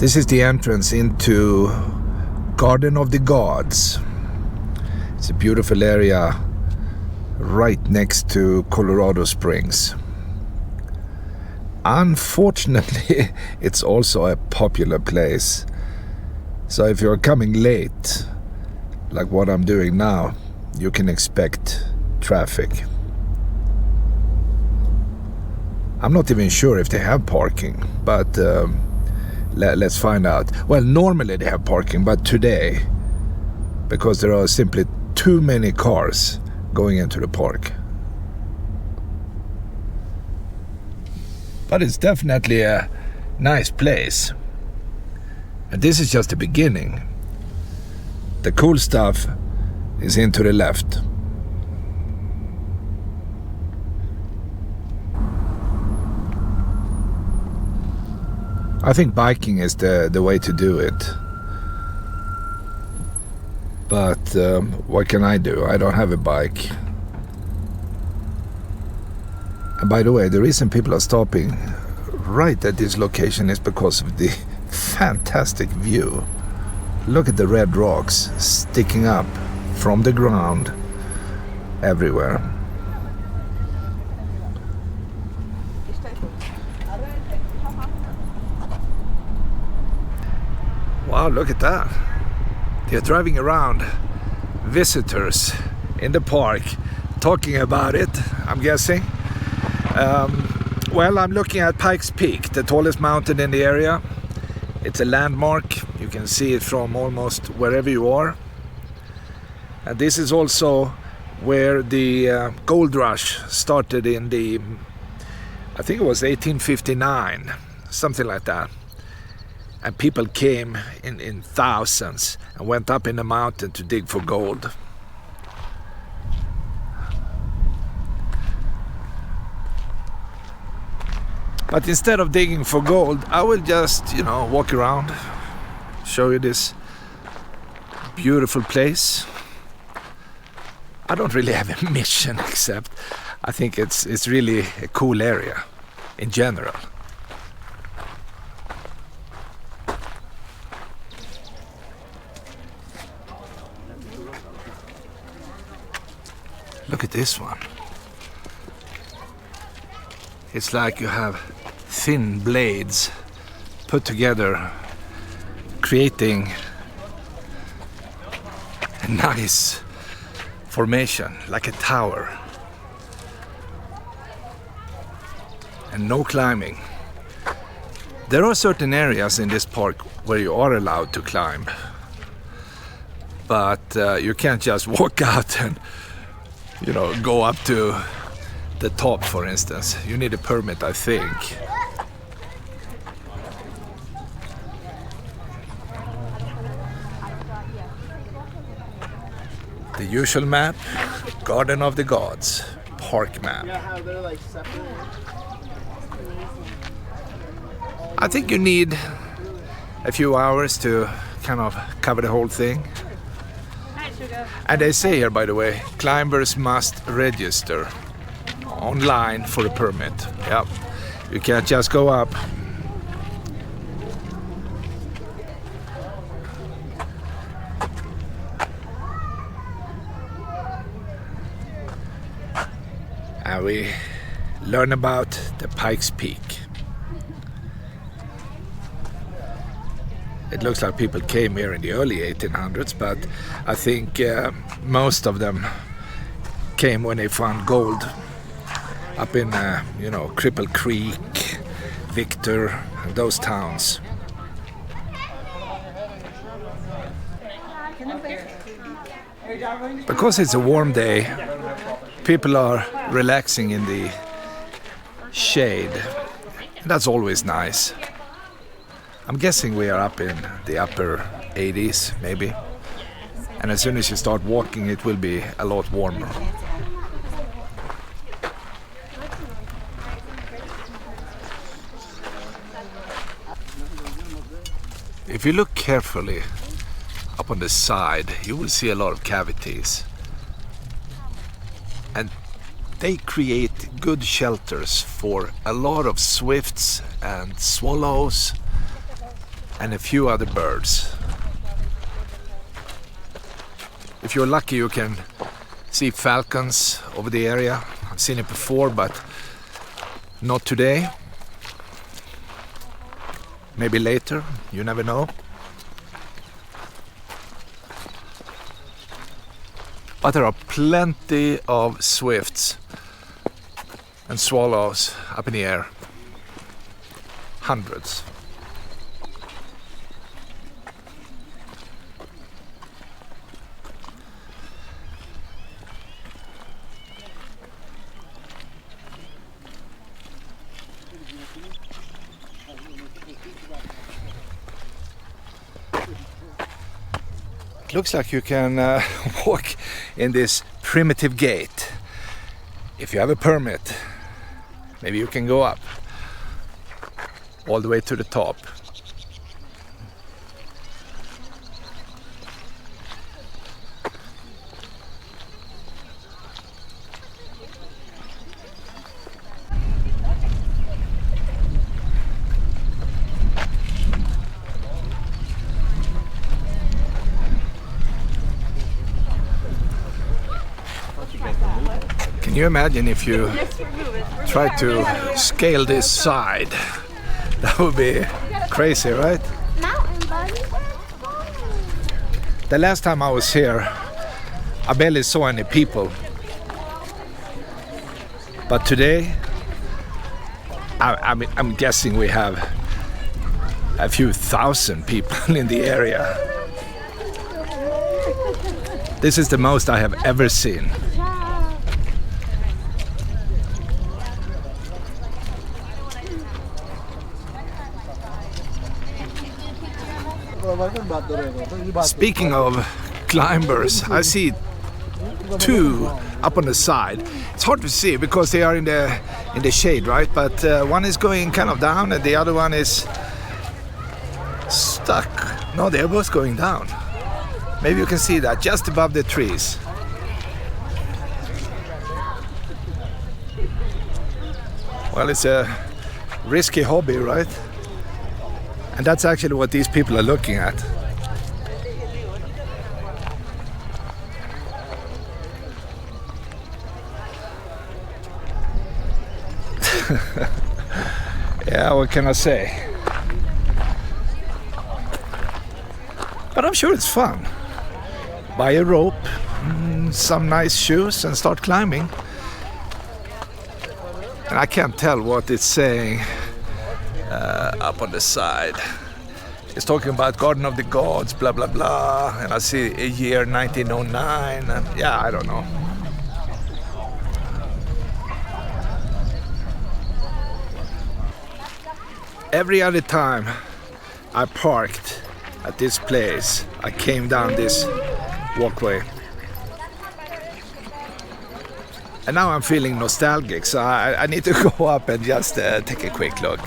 This is the entrance into Garden of the Gods. It's a beautiful area right next to Colorado Springs. Unfortunately, it's also a popular place. So if you're coming late, like what I'm doing now, you can expect traffic. I'm not even sure if they have parking, but let's find out. Well, normally they have parking, but today, because there are simply too many cars going into the park. But it's definitely a nice place. And this is just the beginning. The cool stuff is into the left. I think biking is the way to do it. But what can I do? I don't have a bike. And by the way, the reason people are stopping right at this location is because of the fantastic view. Look at the red rocks sticking up from the ground everywhere. Wow, look at that. They're driving around, visitors in the park, talking about it, I'm guessing. Well, I'm looking at Pikes Peak, the tallest mountain in the area. It's a landmark. You can see it from almost wherever you are. And this is also where the gold rush started in the, I think it was 1859, something like that. And people came in thousands and went up in the mountain to dig for gold. But instead of digging for gold, I will just, walk around, show you this beautiful place. I don't really have a mission, except I think it's really a cool area in general. Look at this one. It's like you have thin blades put together, creating a nice formation, like a tower. And no climbing. There are certain areas in this park where you are allowed to climb. But you can't just walk out and go up to the top, for instance. You need a permit, I think. The usual map, Garden of the Gods, park map. I think you need a few hours to kind of cover the whole thing. And they say here, by the way, climbers must register online for a permit. Yep. You can't just go up. And we learn about the Pikes Peak. It looks like people came here in the early 1800s, but I think most of them came when they found gold up in, Cripple Creek, Victor, and those towns. Because it's a warm day, people are relaxing in the shade. That's always nice. I'm guessing we are up in the upper 80s, maybe. And as soon as you start walking, it will be a lot warmer. If you look carefully up on the side, you will see a lot of cavities. And they create good shelters for a lot of swifts and swallows and a few other birds. If you're lucky, you can see falcons over the area. I've seen it before, but not today. Maybe later, you never know. But there are plenty of swifts and swallows up in the air. Hundreds. It looks like you can walk in this primitive gate. If you have a permit, maybe you can go up all the way to the top. Can you imagine if you try to scale this side? That would be crazy, right? The last time I was here, I barely saw any people. But today, I'm guessing we have a few thousand people in the area. This is the most I have ever seen. Speaking of climbers, I see two up on the side. It's hard to see because they are in the shade, right? But one is going kind of down and the other one is stuck. No, they're both going down. Maybe you can see that just above the trees. Well, it's a risky hobby, right? And that's actually what these people are looking at. Yeah, what can I say? But I'm sure it's fun. Buy a rope, some nice shoes and start climbing. And I can't tell what it's saying up on the side. It's talking about Garden of the Gods, blah blah blah, and I see a year 1909, and yeah, I don't know. Every other time I parked at this place, I came down this walkway. And now I'm feeling nostalgic, so I need to go up and just take a quick look.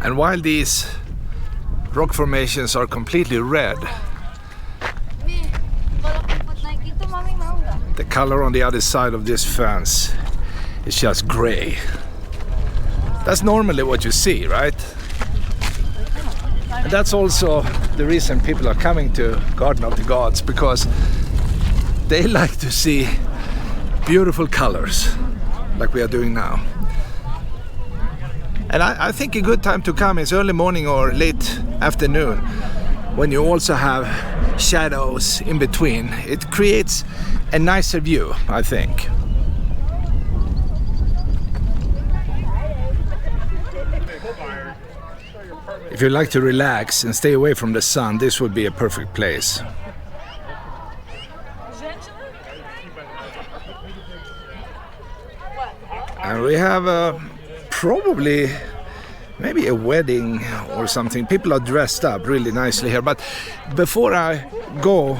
And while these rock formations are completely red, the color on the other side of this fence is just gray. That's normally what you see, right? And that's also the reason people are coming to Garden of the Gods, because they like to see beautiful colors like we are doing now. And I think a good time to come is early morning or late afternoon, when you also have shadows in between. It creates a nicer view, I think. If you like to relax and stay away from the sun, this would be a perfect place. And we have probably maybe a wedding or something. People are dressed up really nicely here. But before I go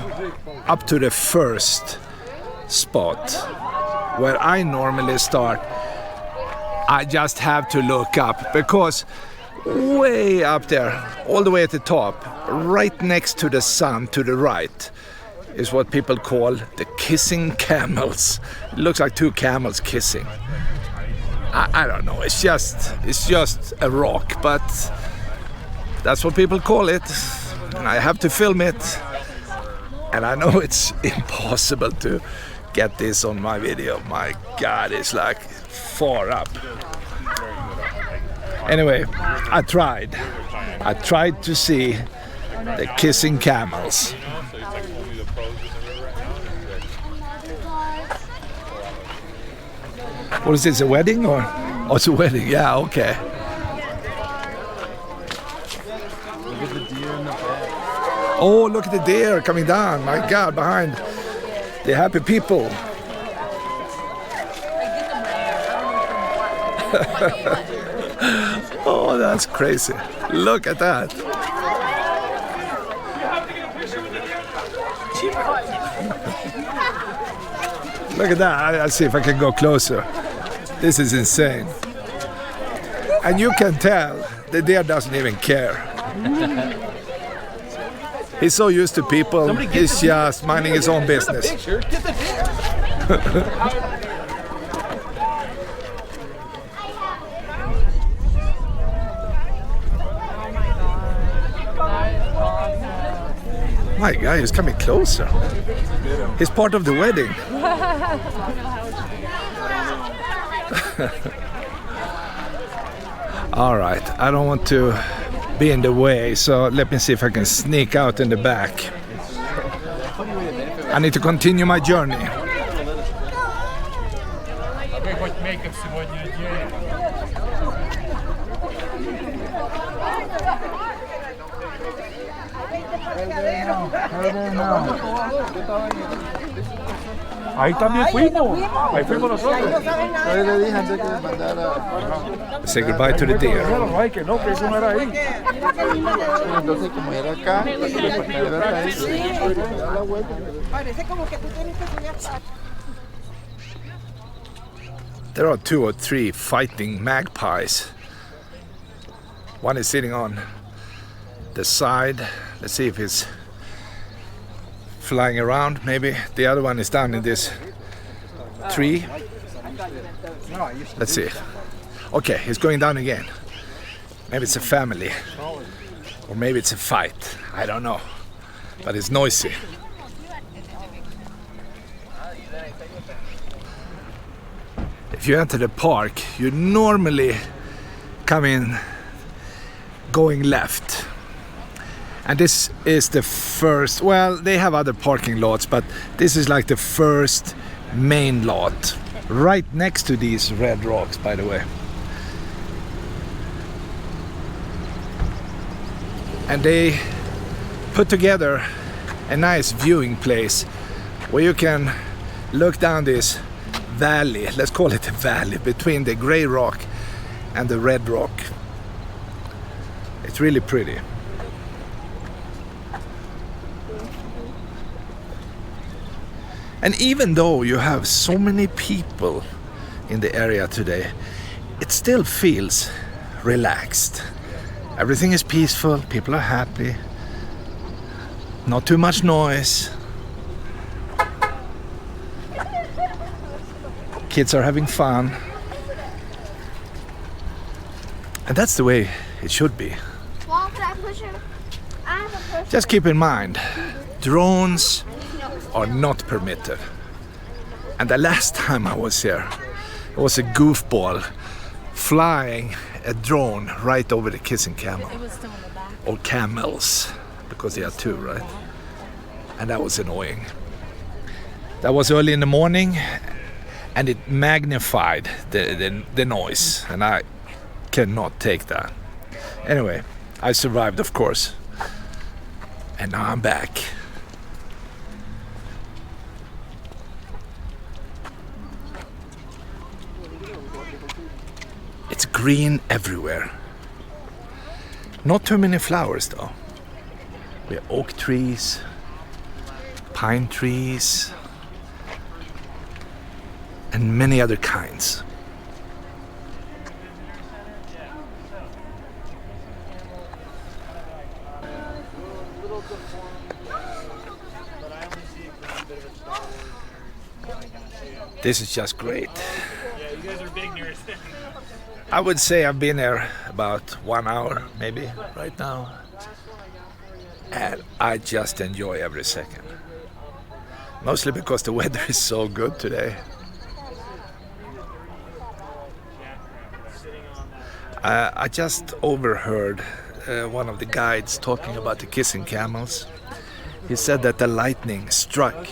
up to the first spot where I normally start, I just have to look up, because way up there, all the way at the top, right next to the sun to the right, is what people call the kissing camels. It looks like two camels kissing. I don't know, it's just a rock, but that's what people call it. And I have to film it. And I know it's impossible to get this on my video. My God, it's like far up. Anyway, I tried. I tried to see the kissing camels. What is this, a wedding or? Oh, it's a wedding, yeah, okay. Oh, look at the deer coming down. My God, behind the happy people. Oh, that's crazy. Look at that. Look at that. I'll see if I can go closer. This is insane. And you can tell the deer doesn't even care. He's so used to people, he's just minding his own business. My God, he's coming closer. He's part of the wedding. All right, I don't want to be in the way, so let me see if I can sneak out in the back. I need to continue my journey. Ahí también fuimos. Ahí fuimos nosotros. Say goodbye to the deer. Ay, que no, que eso no era ahí. Entonces, como era acá, parece como que tú tienes que subir hasta. There are 2 or 3 fighting magpies. One is sitting on the side. Let's see if he's flying around. Maybe the other one is down in this tree. Let's see. Okay, he's going down again. Maybe it's a family. Or maybe it's a fight. I don't know. But it's noisy. If you enter the park, you normally come in going left. And this is the first, well, they have other parking lots, but this is like the first main lot, right next to these red rocks, by the way. And they put together a nice viewing place where you can look down this valley, let's call it a valley, between the gray rock and the red rock. It's really pretty. And even though you have so many people in the area today, it still feels relaxed. Everything is peaceful, people are happy, not too much noise. Kids are having fun. And that's the way it should be. Just keep in mind, drones are not permitted. And the last time I was here, it was a goofball flying a drone right over the kissing camel. Or camels, because they are 2, right? And that was annoying. That was early in the morning, and it magnified the noise, and I cannot take that. Anyway, I survived, of course. And now I'm back. It's green everywhere. Not too many flowers though. We have oak trees, pine trees, and many other kinds. This is just great. I would say I've been there about 1 hour maybe right now, and I just enjoy every second. Mostly because the weather is so good today. I just overheard one of the guides talking about the kissing camels. He said that the lightning struck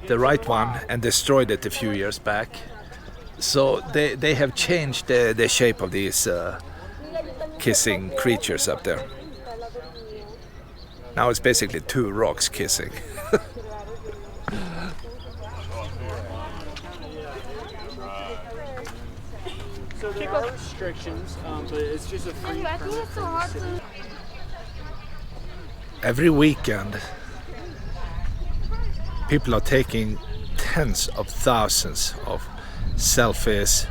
the right one and destroyed it a few years back. So they have changed the shape of these kissing creatures up there. Now it's basically two rocks kissing. So there are restrictions, but it's just a free permit for the city. Every weekend, people are taking tens of thousands of selfies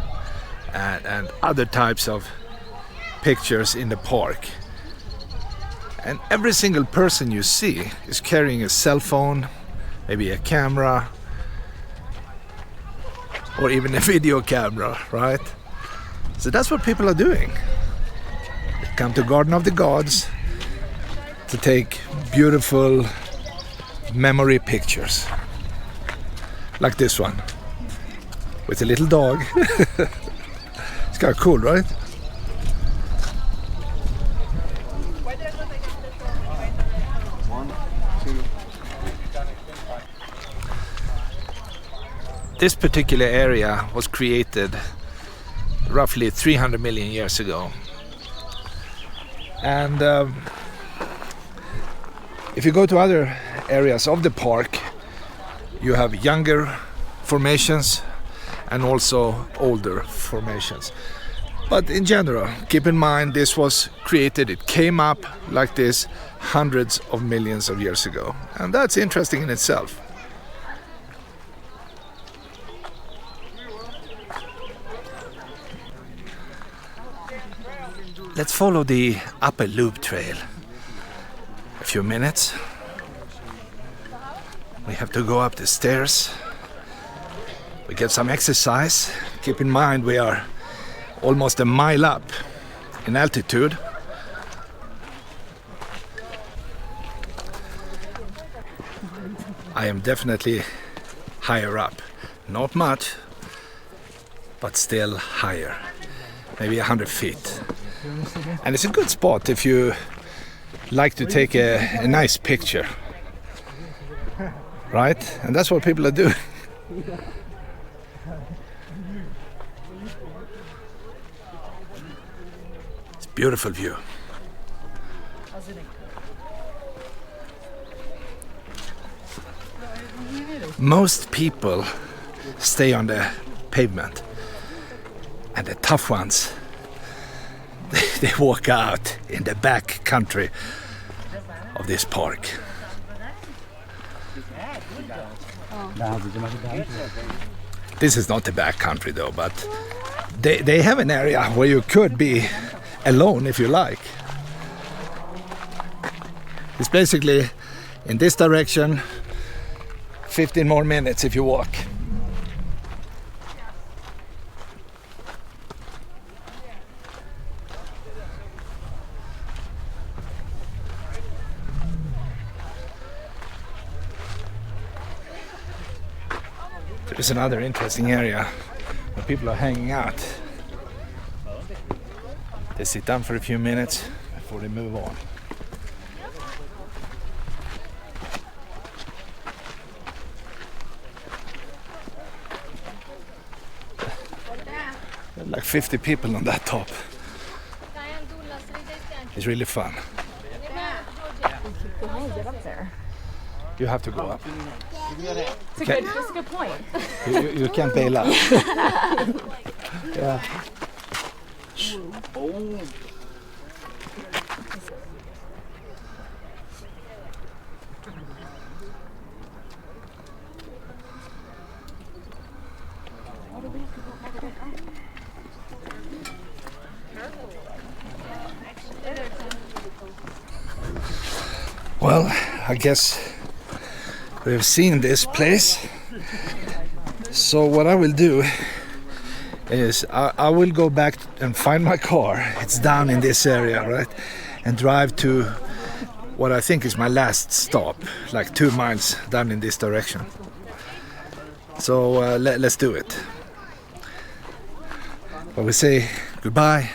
and other types of pictures in the park. And every single person you see is carrying a cell phone, maybe a camera, or even a video camera, right? So that's what people are doing. They come to Garden of the Gods to take beautiful memory pictures. Like this one, with a little dog. It's kind of cool, right? This particular area was created roughly 300 million years ago. And if you go to other areas of the park, you have younger formations and also older formations. But in general, keep in mind this was created, it came up like this hundreds of millions of years ago. And that's interesting in itself. Let's follow the upper loop trail. A few minutes. We have to go up the stairs. We get some exercise. Keep in mind we are almost a mile up in altitude. I am definitely higher up. Not much, but still higher. Maybe 100 feet. And it's a good spot if you like to take a nice picture. Right? And that's what people are doing. It's a beautiful view. Most people stay on the pavement, and the tough ones they walk out in the back country of this park. This is not the back country though, but they have an area where you could be alone if you like. It's basically in this direction, 15 more minutes if you walk. There's another interesting area where people are hanging out. They sit down for a few minutes before they move on. There are like 50 people on that top. It's really fun. Get up there. You have to go up. That's a good point. You can't bail out. Yeah. Well, I guess we've seen this place So what I will do is I will go back and find my car. It's down in this area, right? And drive to what I think is my last stop, like 2 miles down in this direction. So let's do it. But we say goodbye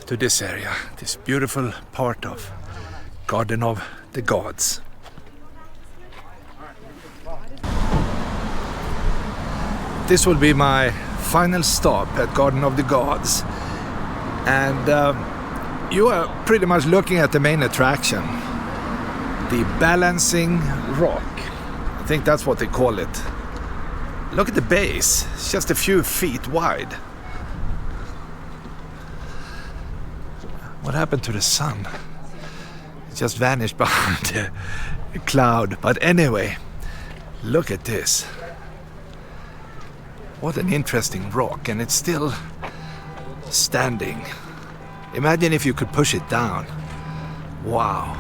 to this area, this beautiful part of Garden of the Gods. This will be my final stop at Garden of the Gods, and you are pretty much looking at the main attraction, the balancing rock. I think that's what they call it. Look at the base, it's just a few feet wide. What happened to the sun? It just vanished behind a cloud. But anyway, look at this. What an interesting rock, and it's still standing. Imagine if you could push it down. Wow.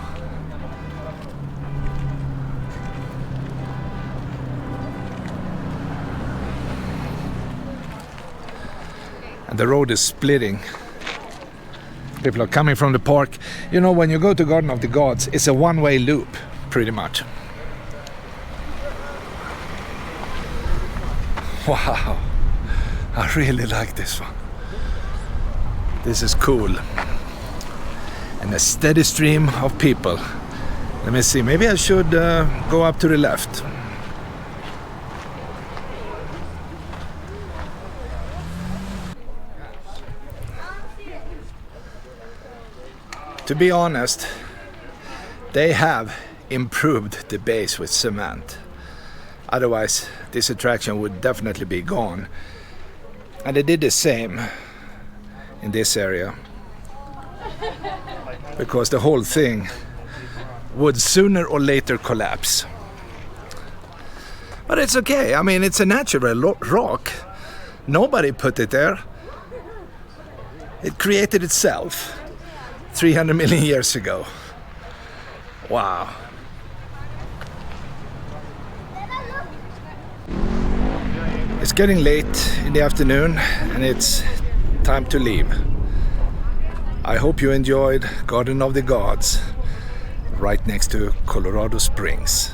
And the road is splitting. People are coming from the park. You know, when you go to Garden of the Gods, it's a one-way loop, pretty much. Wow, I really like this one. This is cool. And a steady stream of people. Let me see, maybe I should go up to the left. To be honest, they have improved the base with cement. Otherwise, this attraction would definitely be gone. And they did the same in this area, because the whole thing would sooner or later collapse. But it's okay. I mean, it's a natural rock. Nobody put it there. It created itself 300 million years ago. Wow. It's getting late in the afternoon and it's time to leave. I hope you enjoyed Garden of the Gods right next to Colorado Springs.